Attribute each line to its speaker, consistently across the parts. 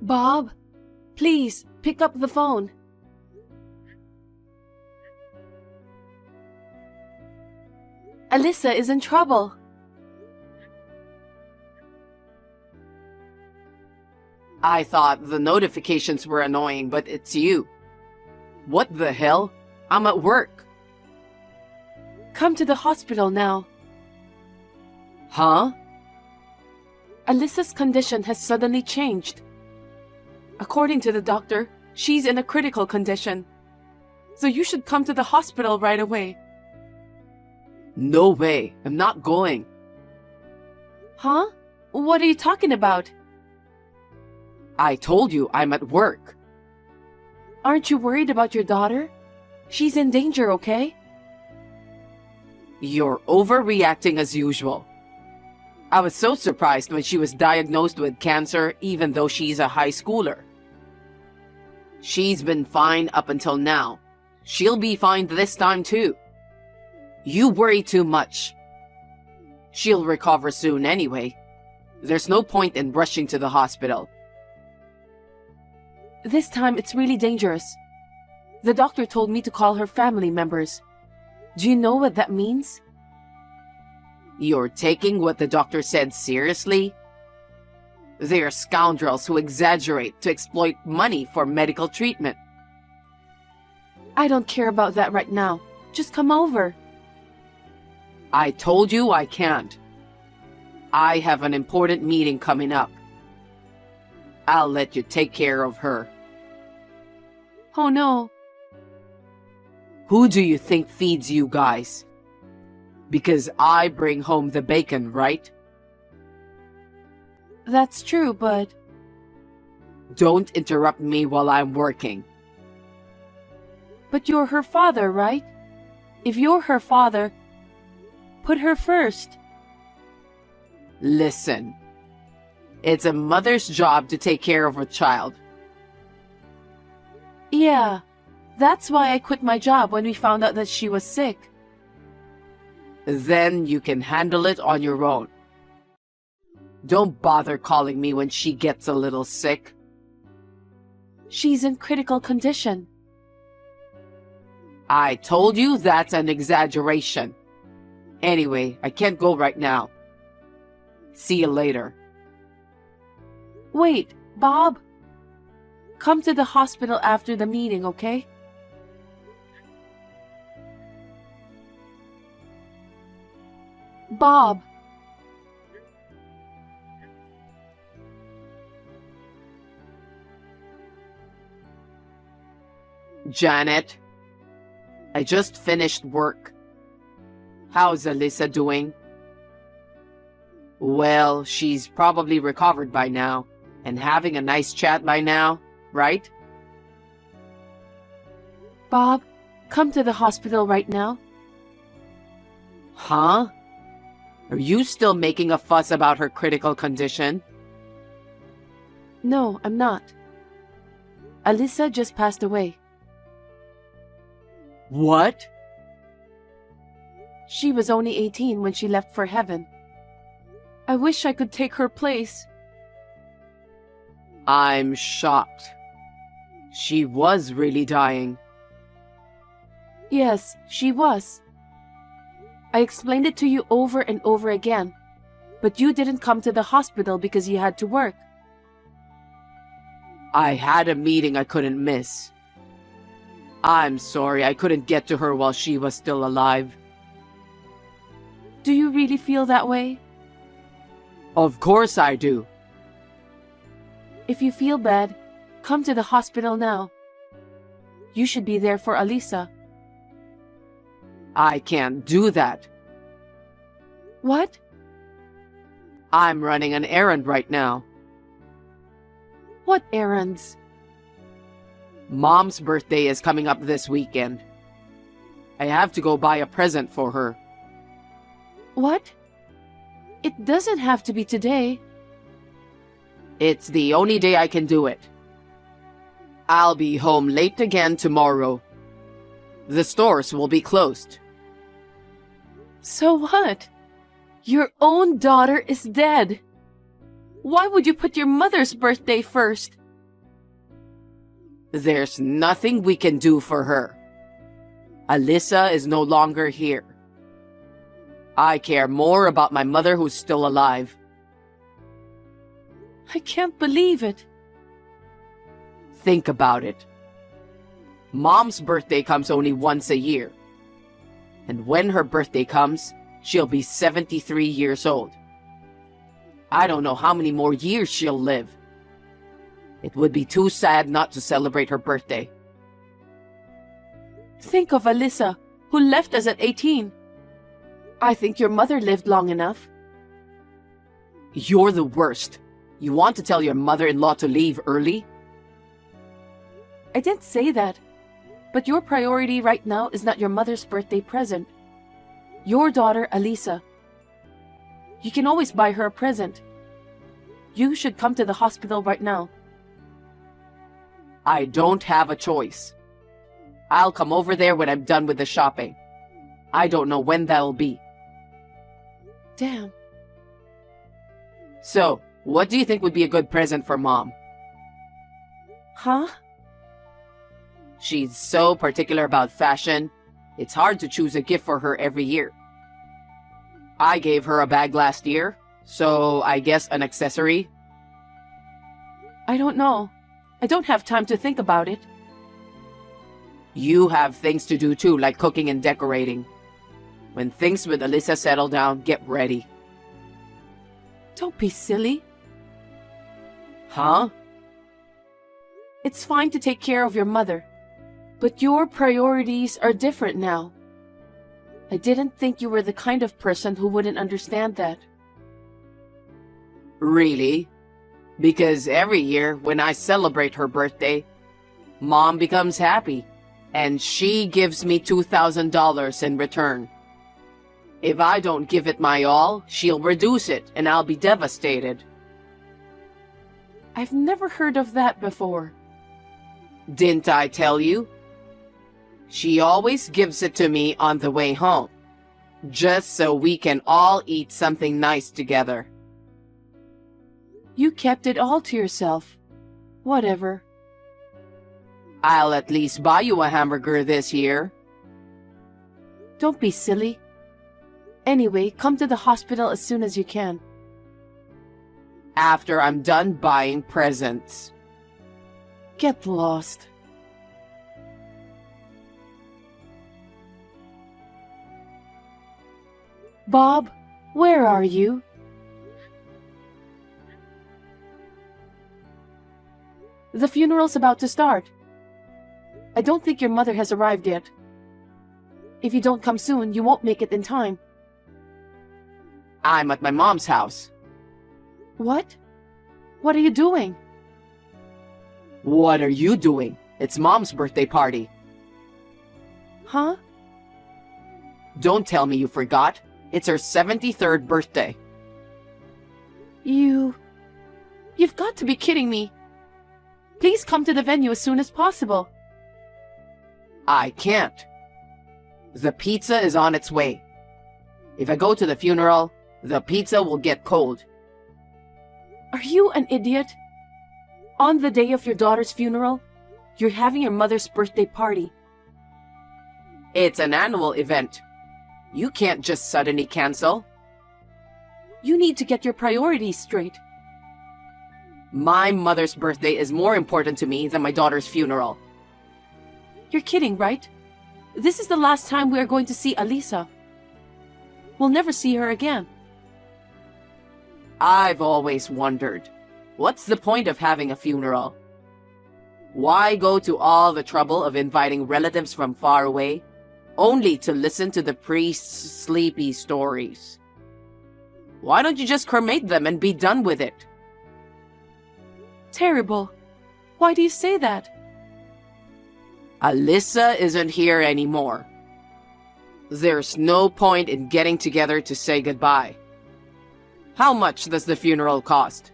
Speaker 1: Bob, please pick up the phone. Alyssa is in trouble.
Speaker 2: I thought the notifications were annoying, but it's you. What the hell? I'm at work.
Speaker 1: Come to the hospital now.
Speaker 2: Huh?
Speaker 1: Alyssa's condition has suddenly changed. According to the doctor, she's in a critical condition. So you should come to the hospital right away.
Speaker 2: No way. I'm not going.
Speaker 1: Huh? What are you talking about?
Speaker 2: I told you I'm at work.
Speaker 1: Aren't you worried about your daughter? She's in danger, okay?
Speaker 2: You're overreacting as usual. I was so surprised when she was diagnosed with cancer, even though she's a high schooler. She's been fine up until now. She'll be fine this time too. You worry too much. She'll recover soon anyway. There's no point in rushing to the hospital.
Speaker 1: This time it's really dangerous. The doctor told me to call her family members. Do you know what that means?
Speaker 2: You're taking what the doctor said seriously? They are scoundrels who exaggerate to exploit money for medical treatment.
Speaker 1: I don't care about that right now. Just come over.
Speaker 2: I told you I can't. I have an important meeting coming up. I'll let you take care of her.
Speaker 1: Oh no.
Speaker 2: Who do you think feeds you guys? Because I bring home the bacon, right?
Speaker 1: That's true, but...
Speaker 2: Don't interrupt me while I'm working.
Speaker 1: But you're her father, right? If you're her father, put her first.
Speaker 2: Listen. It's a mother's job to take care of a child.
Speaker 1: Yeah, that's why I quit my job when we found out that she was sick.
Speaker 2: Then you can handle it on your own. Don't bother calling me when she gets a little sick.
Speaker 1: She's in critical condition.
Speaker 2: I told you that's an exaggeration. Anyway, I can't go right now. See you later.
Speaker 1: Wait, Bob. Come to the hospital after the meeting, okay? Bob.
Speaker 2: Janet, I just finished work. How's Alyssa doing? Well, she's probably recovered by now and having a nice chat by now, right?
Speaker 1: Bob, come to the hospital right now.
Speaker 2: Huh? Are you still making a fuss about her critical condition?
Speaker 1: No, I'm not. Alyssa just passed away.
Speaker 2: What?
Speaker 1: She was only 18 when she left for heaven. I wish I could take her place.
Speaker 2: I'm shocked. She was really dying.
Speaker 1: Yes, she was. I explained it to you over and over again, but you didn't come to the hospital because you had to work.
Speaker 2: I had a meeting I couldn't miss. I'm sorry I couldn't get to her while she was still alive.
Speaker 1: Do you really feel that way?
Speaker 2: Of course I do.
Speaker 1: If you feel bad, come to the hospital now. You should be there for Alyssa.
Speaker 2: I can't do that.
Speaker 1: What?
Speaker 2: I'm running an errand right now.
Speaker 1: What errands?
Speaker 2: Mom's birthday is coming up this weekend. I have to go buy a present for her.
Speaker 1: What? It doesn't have to be today.
Speaker 2: It's the only day I can do it. I'll be home late again tomorrow. The stores will be closed.
Speaker 1: So what? Your own daughter is dead. Why would you put your mother's birthday first?
Speaker 2: There's nothing we can do for her. Alyssa is no longer here. I care more about my mother who's still alive.
Speaker 1: I can't believe it.
Speaker 2: Think about it. Mom's birthday comes only once a year. And when her birthday comes, she'll be 73 years old. I don't know how many more years she'll live. It would be too sad not to celebrate her birthday.
Speaker 1: Think of Alyssa, who left us at 18. I think your mother lived long enough.
Speaker 2: You're the worst. You want to tell your mother-in-law to leave early?
Speaker 1: I didn't say that. But your priority right now is not your mother's birthday present. Your daughter, Alyssa. You can always buy her a present. You should come to the hospital right now.
Speaker 2: I don't have a choice. I'll come over there when I'm done with the shopping. I don't know when that'll be.
Speaker 1: Damn.
Speaker 2: So, what do you think would be a good present for Mom?
Speaker 1: Huh?
Speaker 2: She's so particular about fashion, it's hard to choose a gift for her every year. I gave her a bag last year, so I guess an accessory.
Speaker 1: I don't know. I don't have time to think about it.
Speaker 2: You have things to do too, like cooking and decorating. When things with Alyssa settle down, get ready.
Speaker 1: Don't be silly.
Speaker 2: Huh?
Speaker 1: It's fine to take care of your mother. But your priorities are different now. I didn't think you were the kind of person who wouldn't understand that.
Speaker 2: Really? Because every year when I celebrate her birthday, Mom becomes happy, and she gives me $2,000 in return. If I don't give it my all, she'll reduce it, and I'll be devastated.
Speaker 1: I've never heard of that before.
Speaker 2: Didn't I tell you? She always gives it to me on the way home, just so we can all eat something nice together.
Speaker 1: You kept it all to yourself. Whatever.
Speaker 2: I'll at least buy you a hamburger this year.
Speaker 1: Don't be silly. Anyway, come to the hospital as soon as you can.
Speaker 2: After I'm done buying presents.
Speaker 1: Get lost. Bob, where are you? The funeral's about to start. I don't think your mother has arrived yet. If you don't come soon, you won't make it in time.
Speaker 2: I'm at my mom's house.
Speaker 1: What? What are you doing?
Speaker 2: What are you doing? It's Mom's birthday party.
Speaker 1: Huh?
Speaker 2: Don't tell me you forgot. It's her 73rd birthday.
Speaker 1: You've got to be kidding me. Please come to the venue as soon as possible.
Speaker 2: I can't. The pizza is on its way. If I go to the funeral, the pizza will get cold.
Speaker 1: Are you an idiot? On the day of your daughter's funeral, you're having your mother's birthday party.
Speaker 2: It's an annual event. You can't just suddenly cancel.
Speaker 1: You need to get your priorities straight.
Speaker 2: My mother's birthday is more important to me than my daughter's funeral.
Speaker 1: You're kidding, right? This is the last time we are going to see Alyssa. We'll never see her again.
Speaker 2: I've always wondered, what's the point of having a funeral? Why go to all the trouble of inviting relatives from far away, only to listen to the priest's sleepy stories? Why don't you just cremate them and be done with it?
Speaker 1: Terrible. Why do you say that?
Speaker 2: Alyssa isn't here anymore. There's no point in getting together to say goodbye. How much does the funeral cost?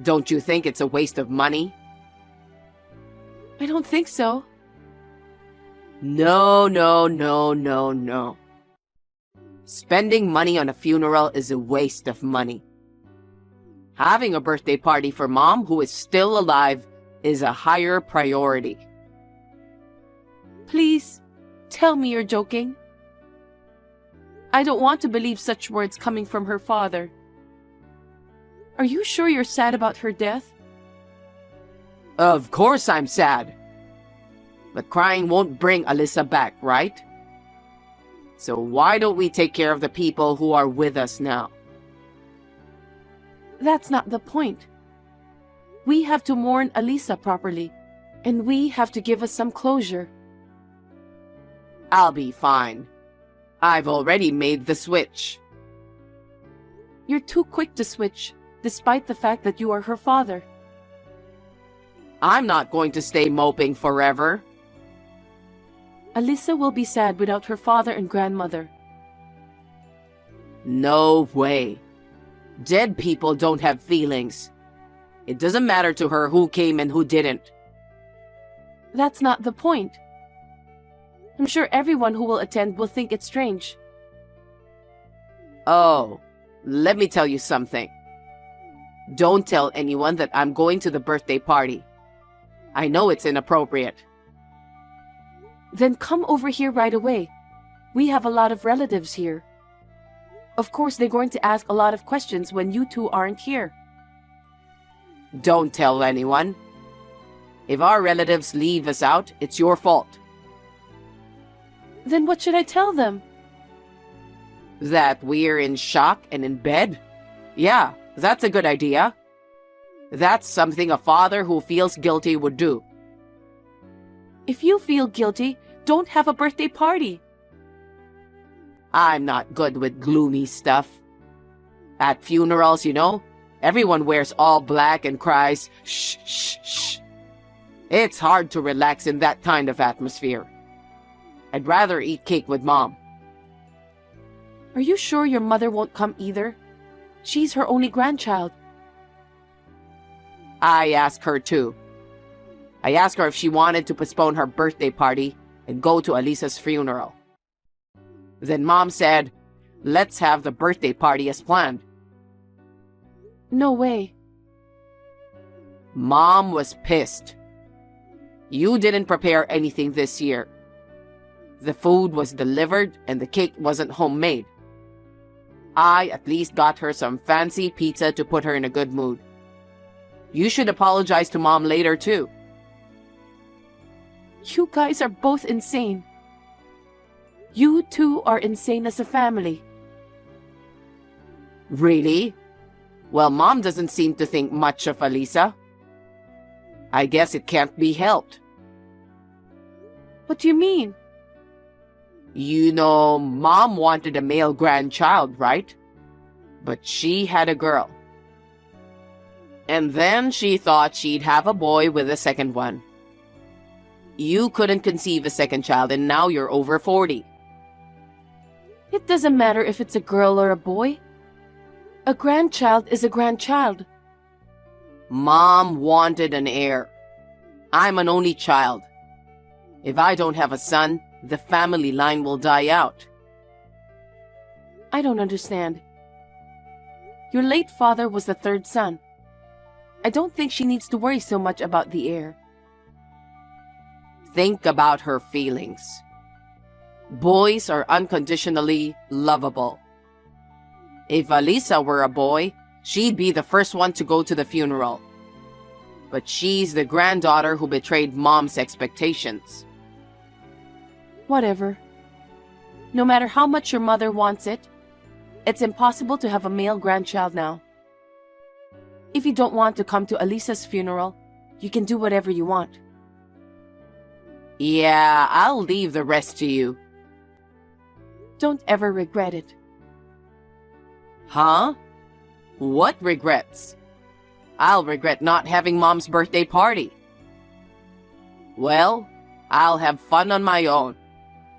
Speaker 2: Don't you think it's a waste of money?
Speaker 1: I don't think so.
Speaker 2: No, no, no, no, no. Spending money on a funeral is a waste of money. Having a birthday party for Mom, who is still alive, is a higher priority.
Speaker 1: Please, tell me you're joking. I don't want to believe such words coming from her father. Are you sure you're sad about her death?
Speaker 2: Of course I'm sad. But crying won't bring Alyssa back, right? So why don't we take care of the people who are with us now?
Speaker 1: That's not the point. We have to mourn Alyssa properly, and we have to give us some closure.
Speaker 2: I'll be fine. I've already made the switch.
Speaker 1: You're too quick to switch, despite the fact that you are her father.
Speaker 2: I'm not going to stay moping forever.
Speaker 1: Alyssa will be sad without her father and grandmother.
Speaker 2: No way. Dead people don't have feelings. It doesn't matter to her who came and who didn't.
Speaker 1: That's not the point. I'm sure everyone who will attend will think it's strange.
Speaker 2: Oh, let me tell you something. Don't tell anyone that I'm going to the birthday party. I know it's inappropriate.
Speaker 1: Then come over here right away. We have a lot of relatives here. Of course, they're going to ask a lot of questions when you two aren't here.
Speaker 2: Don't tell anyone. If our relatives leave us out, it's your fault.
Speaker 1: Then what should I tell them?
Speaker 2: That we're in shock and in bed? Yeah, that's a good idea. That's something a father who feels guilty would do.
Speaker 1: If you feel guilty, don't have a birthday party.
Speaker 2: I'm not good with gloomy stuff. At funerals, you know, everyone wears all black and cries, shh, shh, shh. It's hard to relax in that kind of atmosphere. I'd rather eat cake with Mom.
Speaker 1: Are you sure your mother won't come either? She's her only grandchild.
Speaker 2: I asked her too. I asked her if she wanted to postpone her birthday party and go to Alyssa's funeral. Then Mom said, let's have the birthday party as planned.
Speaker 1: No way.
Speaker 2: Mom was pissed. You didn't prepare anything this year. The food was delivered and the cake wasn't homemade. I at least got her some fancy pizza to put her in a good mood. You should apologize to Mom later too.
Speaker 1: You guys are both insane. You two are insane as a family.
Speaker 2: Really? Well, Mom doesn't seem to think much of Alyssa. I guess it can't be helped.
Speaker 1: What do you mean?
Speaker 2: You know, Mom wanted a male grandchild, right? But she had a girl. And then she thought she'd have a boy with a second one. You couldn't conceive a second child and now you're over 40.
Speaker 1: It doesn't matter if it's a girl or a boy. A grandchild is a grandchild.
Speaker 2: Mom wanted an heir. I'm an only child. If I don't have a son, the family line will die out.
Speaker 1: I don't understand. Your late father was the third son. I don't think she needs to worry so much about the heir.
Speaker 2: Think about her feelings. Boys are unconditionally lovable. If Alyssa were a boy, she'd be the first one to go to the funeral. But she's the granddaughter who betrayed Mom's expectations.
Speaker 1: Whatever. No matter how much your mother wants it, it's impossible to have a male grandchild now. If you don't want to come to Alyssa's funeral, you can do whatever you want.
Speaker 2: Yeah, I'll leave the rest to you.
Speaker 1: Don't ever regret it.
Speaker 2: Huh? What regrets? I'll regret not having Mom's birthday party. Well, I'll have fun on my own.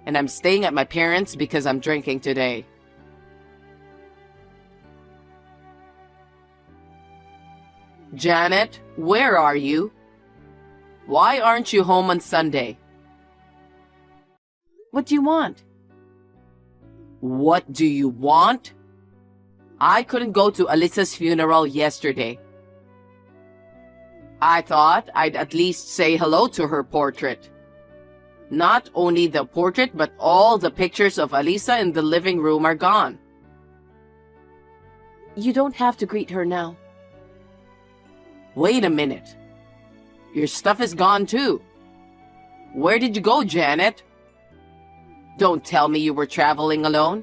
Speaker 2: And I'm staying at my parents' because I'm drinking today. Janet, where are you? Why aren't you home on Sunday?
Speaker 1: What do you want?
Speaker 2: What do you want? I couldn't go to Alyssa's funeral yesterday. I thought I'd at least say hello to her portrait. Not only the portrait, but all the pictures of Alisa in the living room are gone.
Speaker 1: You don't have to greet her now.
Speaker 2: Wait a minute. Your stuff is gone too. Where did you go, Janet? Don't tell me you were traveling alone.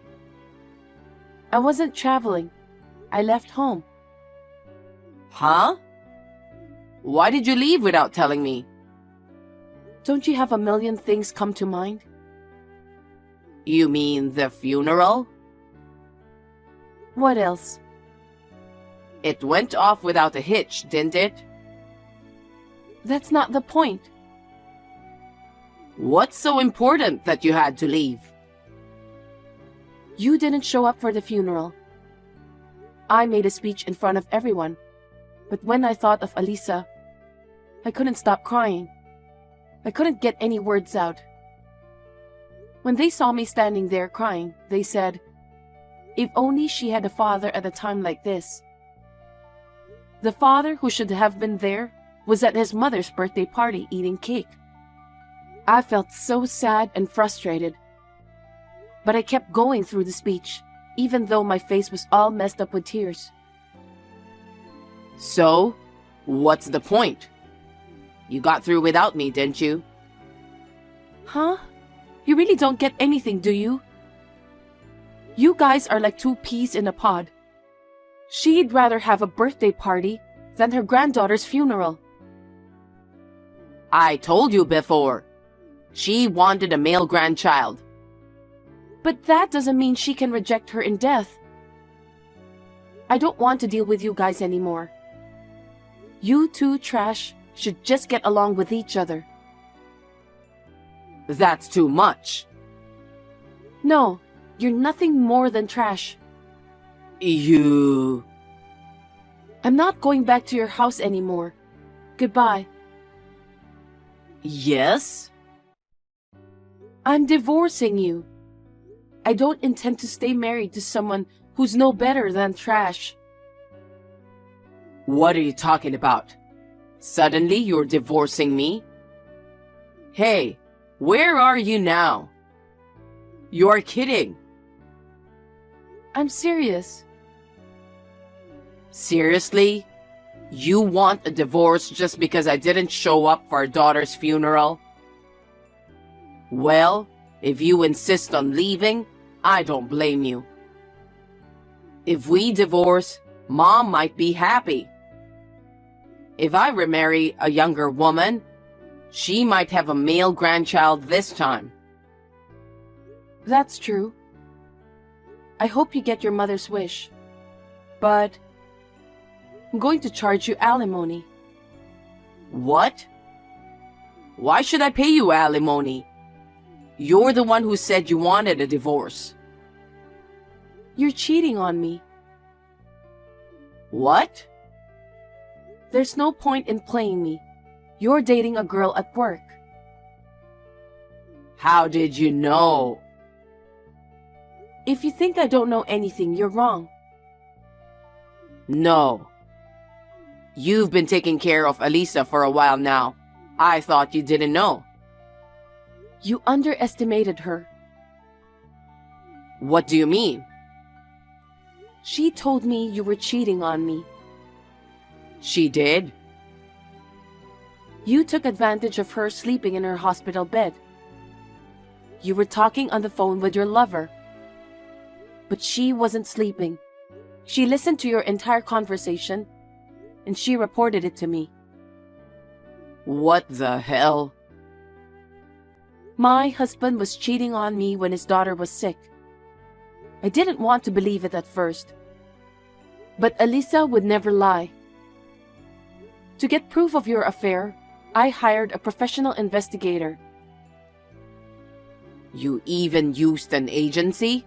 Speaker 1: I wasn't traveling. I left home.
Speaker 2: Huh? Why did you leave without telling me?
Speaker 1: Don't you have a million things come to mind?
Speaker 2: You mean the funeral?
Speaker 1: What else?
Speaker 2: It went off without a hitch, didn't it?
Speaker 1: That's not the point.
Speaker 2: What's so important that you had to leave?
Speaker 1: You didn't show up for the funeral. I made a speech in front of everyone, but when I thought of Alisa, I couldn't stop crying. I couldn't get any words out. When they saw me standing there crying, they said, if only she had a father at a time like this. The father who should have been there was at his mother's birthday party eating cake. I felt so sad and frustrated. But I kept going through the speech, even though my face was all messed up with tears.
Speaker 2: So, what's the point? You got through without me, didn't you?
Speaker 1: Huh? You really don't get anything, do you? You guys are like two peas in a pod. She'd rather have a birthday party than her granddaughter's funeral.
Speaker 2: I told you before. She wanted a male grandchild.
Speaker 1: But that doesn't mean she can reject her in death. I don't want to deal with you guys anymore. You two trash should just get along with each other.
Speaker 2: That's too much.
Speaker 1: No, you're nothing more than trash.
Speaker 2: You...
Speaker 1: I'm not going back to your house anymore. Goodbye.
Speaker 2: Yes?
Speaker 1: I'm divorcing you. I don't intend to stay married to someone who's no better than trash.
Speaker 2: What are you talking about? Suddenly you're divorcing me? Hey, where are you now? You're kidding.
Speaker 1: I'm serious.
Speaker 2: Seriously? You want a divorce just because I didn't show up for our daughter's funeral? Well, if you insist on leaving, I don't blame you. If we divorce, Mom might be happy. If I remarry a younger woman, she might have a male grandchild this time.
Speaker 1: That's true. I hope you get your mother's wish. But I'm going to charge you alimony.
Speaker 2: What? Why should I pay you alimony? You're the one who said you wanted a divorce.
Speaker 1: You're cheating on me.
Speaker 2: What?
Speaker 1: There's no point in playing me. You're dating a girl at work.
Speaker 2: How did you know?
Speaker 1: If you think I don't know anything, you're wrong.
Speaker 2: No. You've been taking care of Alisa for a while now. I thought you didn't know.
Speaker 1: You underestimated her.
Speaker 2: What do you mean?
Speaker 1: She told me you were cheating on me.
Speaker 2: She did?
Speaker 1: You took advantage of her sleeping in her hospital bed. You were talking on the phone with your lover. But she wasn't sleeping. She listened to your entire conversation, and she reported it to me.
Speaker 2: What the hell?
Speaker 1: My husband was cheating on me when his daughter was sick. I didn't want to believe it at first. But Alisa would never lie. To get proof of your affair, I hired a professional investigator.
Speaker 2: You even used an agency?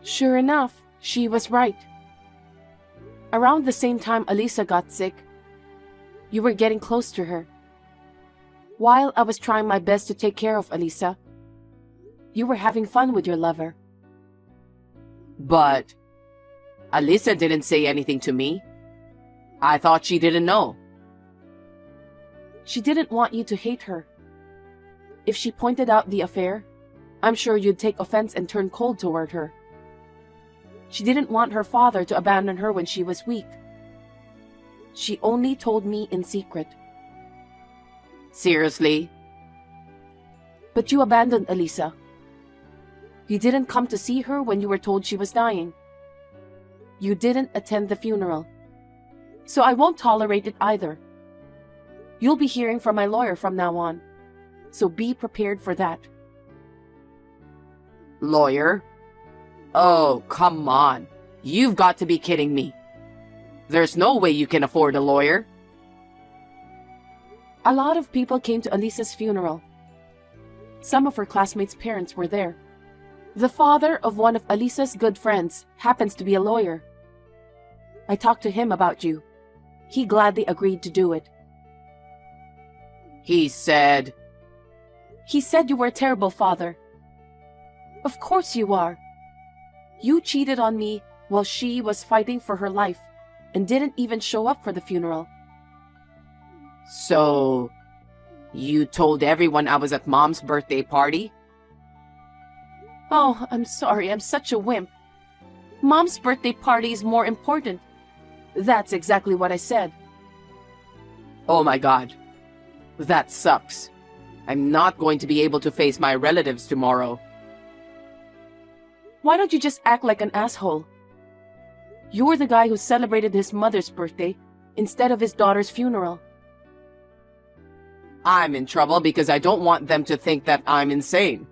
Speaker 1: Sure enough, she was right. Around the same time Alisa got sick, you were getting close to her. While I was trying my best to take care of Alisa, you were having fun with your lover.
Speaker 2: But Alisa didn't say anything to me. I thought she didn't know.
Speaker 1: She didn't want you to hate her. If she pointed out the affair, I'm sure you'd take offense and turn cold toward her. She didn't want her father to abandon her when she was weak. She only told me in secret.
Speaker 2: Seriously?
Speaker 1: But you abandoned Elisa. You didn't come to see her when you were told she was dying. You didn't attend the funeral. So I won't tolerate it either. You'll be hearing from my lawyer from now on. So be prepared for that.
Speaker 2: Lawyer? Oh, come on. You've got to be kidding me. There's no way you can afford a lawyer.
Speaker 1: A lot of people came to Elisa's funeral. Some of her classmates' parents were there. The father of one of Elisa's good friends happens to be a lawyer. I talked to him about you. He gladly agreed to do it.
Speaker 2: He said
Speaker 1: you were a terrible father. Of course you are. You cheated on me while she was fighting for her life and didn't even show up for the funeral.
Speaker 2: So, you told everyone I was at Mom's birthday party?
Speaker 1: Oh, I'm sorry, I'm such a wimp. Mom's birthday party is more important. That's exactly what I said.
Speaker 2: Oh my God. That sucks. I'm not going to be able to face my relatives tomorrow.
Speaker 1: Why don't you just act like an asshole? You're the guy who celebrated his mother's birthday instead of his daughter's funeral.
Speaker 2: I'm in trouble because I don't want them to think that I'm insane.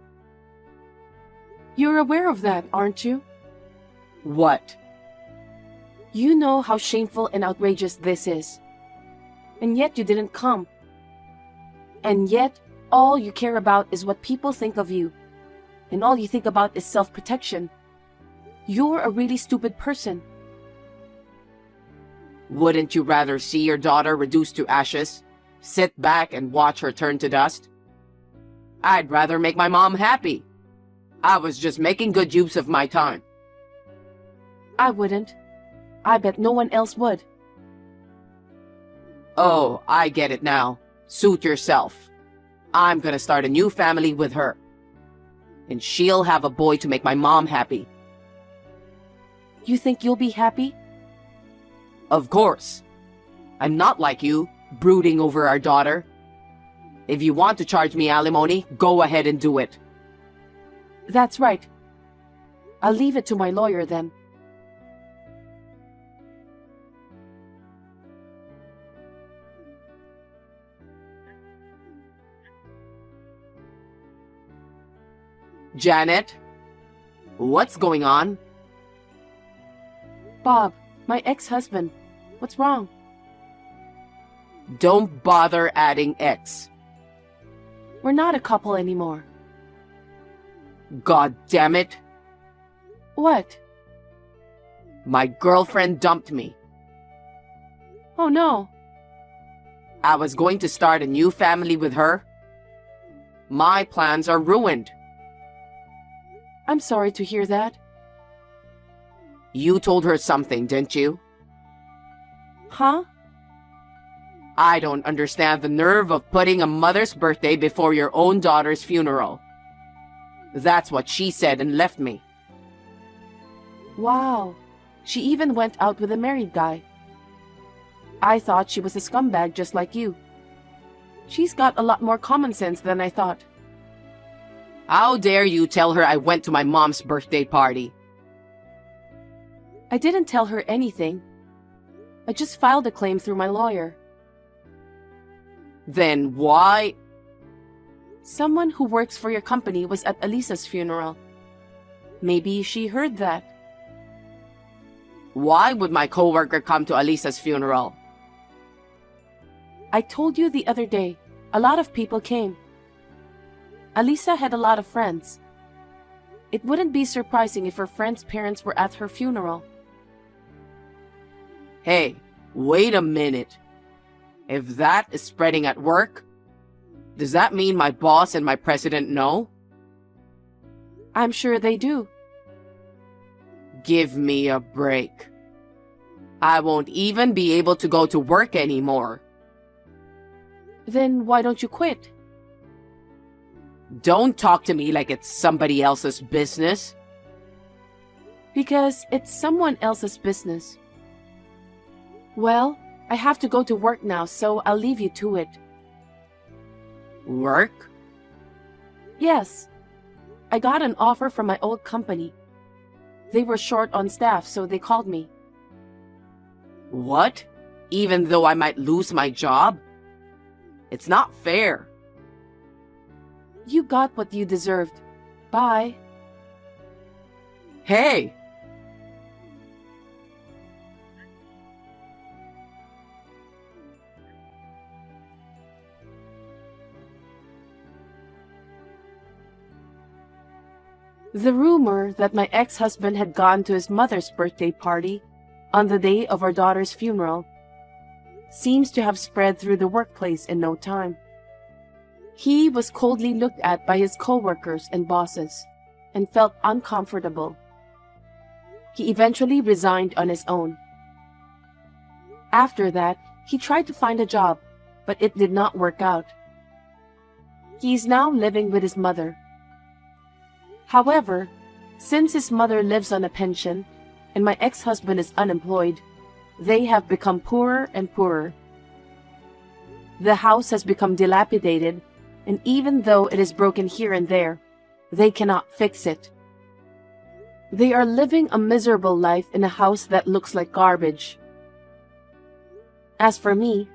Speaker 1: You're aware of that, aren't you?
Speaker 2: What?
Speaker 1: You know how shameful and outrageous this is. And yet you didn't come. And yet, all you care about is what people think of you. And all you think about is self-protection. You're a really stupid person.
Speaker 2: Wouldn't you rather see your daughter reduced to ashes? Sit back and watch her turn to dust? I'd rather make my mom happy. I was just making good use of my time.
Speaker 1: I wouldn't. I bet no one else would.
Speaker 2: Oh, I get it now. Suit yourself. I'm gonna start a new family with her. And she'll have a boy to make my mom happy.
Speaker 1: You think you'll be happy?
Speaker 2: Of course. I'm not like you, brooding over our daughter. If you want to charge me alimony, go ahead and do it.
Speaker 1: That's right. I'll leave it to my lawyer then.
Speaker 2: Janet? What's going on?
Speaker 1: Bob, my ex-husband. What's wrong?
Speaker 2: Don't bother adding X.
Speaker 1: We're not a couple anymore.
Speaker 2: God damn it.
Speaker 1: What?
Speaker 2: My girlfriend dumped me.
Speaker 1: Oh no.
Speaker 2: I was going to start a new family with her. My plans are ruined.
Speaker 1: I'm sorry to hear that.
Speaker 2: You told her something, didn't you?
Speaker 1: Huh?
Speaker 2: I don't understand the nerve of putting a mother's birthday before your own daughter's funeral. That's what she said and left me.
Speaker 1: Wow. She even went out with a married guy. I thought she was a scumbag just like you. She's got a lot more common sense than I thought.
Speaker 2: How dare you tell her I went to my mom's birthday party?
Speaker 1: I didn't tell her anything. I just filed a claim through my lawyer.
Speaker 2: Then why?
Speaker 1: Someone who works for your company was at Elisa's funeral. Maybe she heard that.
Speaker 2: Why would my coworker come to Elisa's funeral?
Speaker 1: I told you the other day, a lot of people came. Elisa had a lot of friends. It wouldn't be surprising if her friends' parents were at her funeral.
Speaker 2: Hey, wait a minute. If that is spreading at work, does that mean my boss and my president know?
Speaker 1: I'm sure they do.
Speaker 2: Give me a break. I won't even be able to go to work anymore.
Speaker 1: Then why don't you quit?
Speaker 2: Don't talk to me like it's somebody else's business.
Speaker 1: Because it's someone else's business. Well, I have to go to work now, so I'll leave you to it.
Speaker 2: Work?
Speaker 1: Yes. I got an offer from my old company. They were short on staff, so they called me.
Speaker 2: What? Even though I might lose my job? It's not fair.
Speaker 1: You got what you deserved. Bye.
Speaker 2: Hey!
Speaker 1: The rumor that my ex-husband had gone to his mother's birthday party on the day of our daughter's funeral seems to have spread through the workplace in no time. He was coldly looked at by his co-workers and bosses and felt uncomfortable. He eventually resigned on his own. After that, he tried to find a job, but it did not work out. He is now living with his mother. However, since his mother lives on a pension and my ex-husband is unemployed, they have become poorer and poorer. The house has become dilapidated, and even though it is broken here and there, they cannot fix it. They are living a miserable life in a house that looks like garbage. As for me,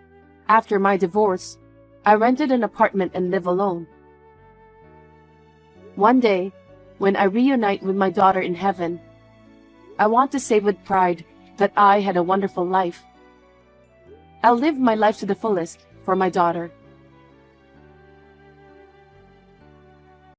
Speaker 1: after my divorce, I rented an apartment and live alone. One day, when I reunite with my daughter in heaven, I want to say with pride that I had a wonderful life. I'll live my life to the fullest for my daughter.